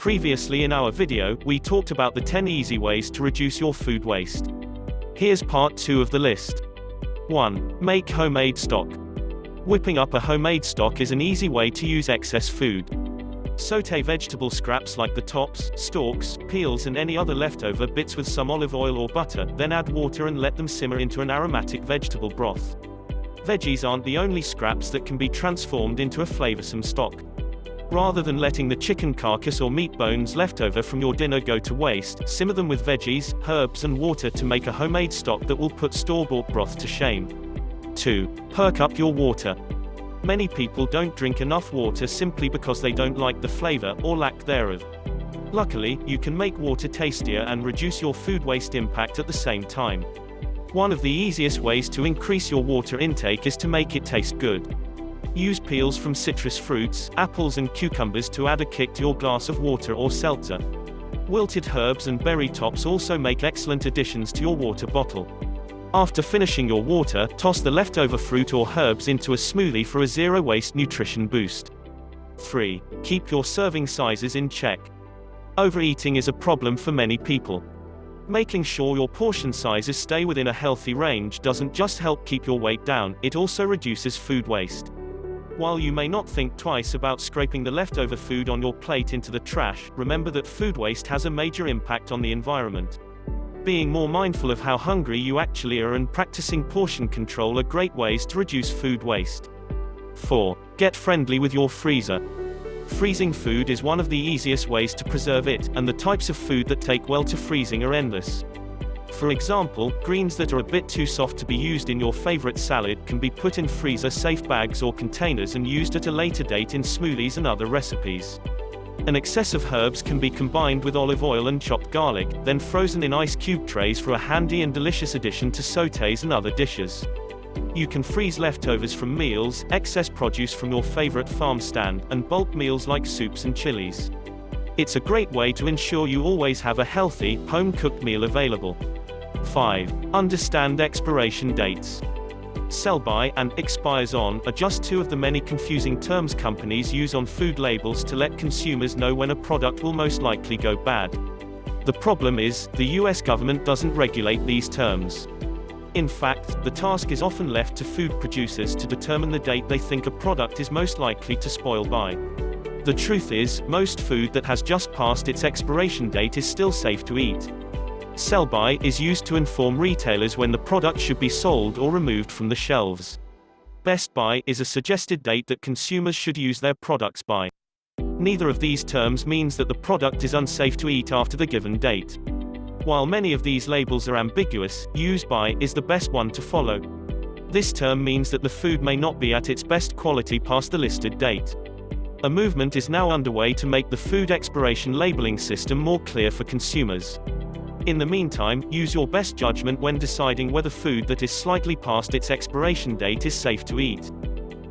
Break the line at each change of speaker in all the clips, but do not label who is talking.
Previously in our video, we talked about the 10 easy ways to reduce your food waste. Here's part 2 of the list. 1. Make homemade stock. Whipping up a homemade stock is an easy way to use excess food. Sauté vegetable scraps like the tops, stalks, peels and any other leftover bits with some olive oil or butter, then add water and let them simmer into an aromatic vegetable broth. Veggies aren't the only scraps that can be transformed into a flavorsome stock. Rather than letting the chicken carcass or meat bones left over from your dinner go to waste, simmer them with veggies, herbs and water to make a homemade stock that will put store-bought broth to shame. 2. Perk up your water. Many people don't drink enough water simply because they don't like the flavor, or lack thereof. Luckily, you can make water tastier and reduce your food waste impact at the same time. One of the easiest ways to increase your water intake is to make it taste good. Use peels from citrus fruits, apples and cucumbers to add a kick to your glass of water or seltzer. Wilted herbs and berry tops also make excellent additions to your water bottle. After finishing your water, toss the leftover fruit or herbs into a smoothie for a zero-waste nutrition boost. 3. Keep your serving sizes in check. Overeating is a problem for many people. Making sure your portion sizes stay within a healthy range doesn't just help keep your weight down, it also reduces food waste. While you may not think twice about scraping the leftover food on your plate into the trash, remember that food waste has a major impact on the environment. Being more mindful of how hungry you actually are and practicing portion control are great ways to reduce food waste. 4. Get friendly with your freezer. Freezing food is one of the easiest ways to preserve it, and the types of food that take well to freezing are endless. For example, greens that are a bit too soft to be used in your favorite salad can be put in freezer-safe bags or containers and used at a later date in smoothies and other recipes. An excess of herbs can be combined with olive oil and chopped garlic, then frozen in ice cube trays for a handy and delicious addition to sautés and other dishes. You can freeze leftovers from meals, excess produce from your favorite farm stand, and bulk meals like soups and chilies. It's a great way to ensure you always have a healthy, home-cooked meal available. 5. Understand expiration dates. Sell-by and expires on are just two of the many confusing terms companies use on food labels to let consumers know when a product will most likely go bad. The problem is, the US government doesn't regulate these terms. In fact, the task is often left to food producers to determine the date they think a product is most likely to spoil by. The truth is, most food that has just passed its expiration date is still safe to eat. Sell-by is used to inform retailers when the product should be sold or removed from the shelves. Best by is a suggested date that consumers should use their products by. Neither of these terms means that the product is unsafe to eat after the given date. While many of these labels are ambiguous, use by is the best one to follow. This term means that the food may not be at its best quality past the listed date. A movement is now underway to make the food expiration labeling system more clear for consumers. In the meantime, use your best judgment when deciding whether food that is slightly past its expiration date is safe to eat.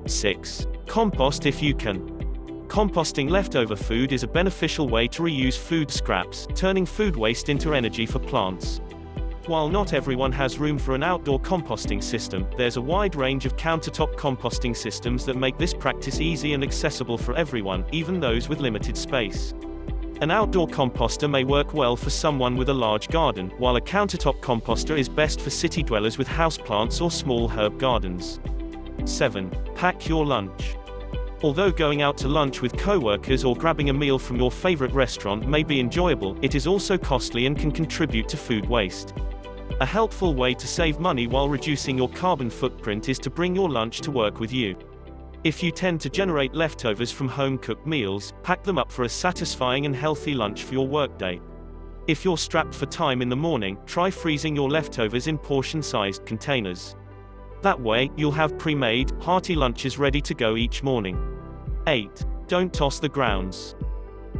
6. Compost if you can. Composting leftover food is a beneficial way to reuse food scraps, turning food waste into energy for plants. While not everyone has room for an outdoor composting system, there's a wide range of countertop composting systems that make this practice easy and accessible for everyone, even those with limited space. An outdoor composter may work well for someone with a large garden, while a countertop composter is best for city dwellers with houseplants or small herb gardens. 7. Pack your lunch. Although going out to lunch with co-workers or grabbing a meal from your favorite restaurant may be enjoyable, it is also costly and can contribute to food waste. A helpful way to save money while reducing your carbon footprint is to bring your lunch to work with you. If you tend to generate leftovers from home-cooked meals, pack them up for a satisfying and healthy lunch for your workday. If you're strapped for time in the morning, try freezing your leftovers in portion-sized containers. That way, you'll have pre-made, hearty lunches ready to go each morning. 8. Don't toss the grounds.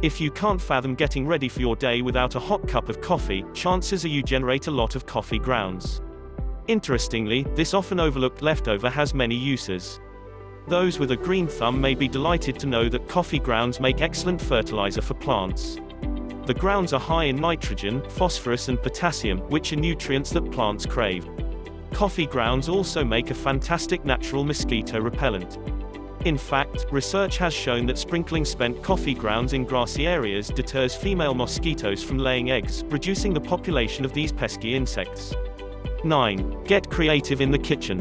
If you can't fathom getting ready for your day without a hot cup of coffee, chances are you generate a lot of coffee grounds. Interestingly, this often overlooked leftover has many uses. Those with a green thumb may be delighted to know that coffee grounds make excellent fertilizer for plants. The grounds are high in nitrogen, phosphorus and potassium, which are nutrients that plants crave. Coffee grounds also make a fantastic natural mosquito repellent. In fact, research has shown that sprinkling spent coffee grounds in grassy areas deters female mosquitoes from laying eggs, reducing the population of these pesky insects. 9. Get creative in the kitchen.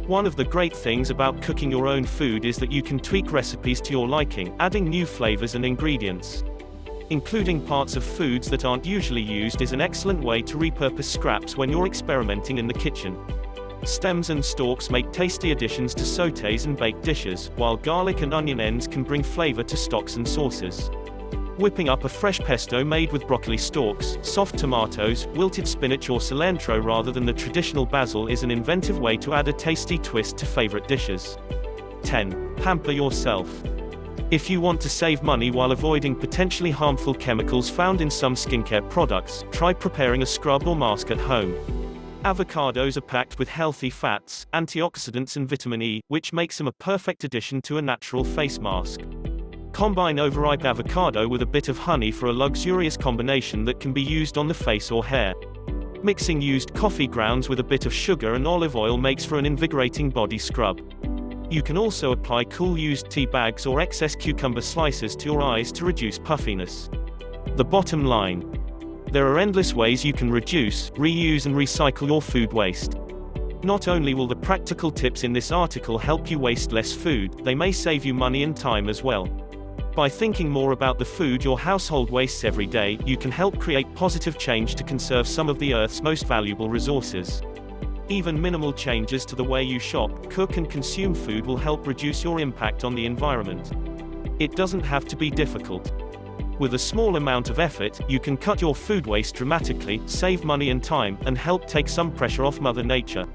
One of the great things about cooking your own food is that you can tweak recipes to your liking, adding new flavors and ingredients. Including parts of foods that aren't usually used is an excellent way to repurpose scraps when you're experimenting in the kitchen. Stems and stalks make tasty additions to sautés and baked dishes, while garlic and onion ends can bring flavor to stocks and sauces. Whipping up a fresh pesto made with broccoli stalks, soft tomatoes, wilted spinach or cilantro rather than the traditional basil is an inventive way to add a tasty twist to favorite dishes. 10. Pamper yourself. If you want to save money while avoiding potentially harmful chemicals found in some skincare products, try preparing a scrub or mask at home. Avocados are packed with healthy fats, antioxidants and vitamin E, which makes them a perfect addition to a natural face mask. Combine overripe avocado with a bit of honey for a luxurious combination that can be used on the face or hair. Mixing used coffee grounds with a bit of sugar and olive oil makes for an invigorating body scrub. You can also apply cool used tea bags or excess cucumber slices to your eyes to reduce puffiness. The bottom line. There are endless ways you can reduce, reuse and recycle your food waste. Not only will the practical tips in this article help you waste less food, they may save you money and time as well. By thinking more about the food your household wastes every day, you can help create positive change to conserve some of the Earth's most valuable resources. Even minimal changes to the way you shop, cook and consume food will help reduce your impact on the environment. It doesn't have to be difficult. With a small amount of effort, you can cut your food waste dramatically, save money and time, and help take some pressure off Mother Nature.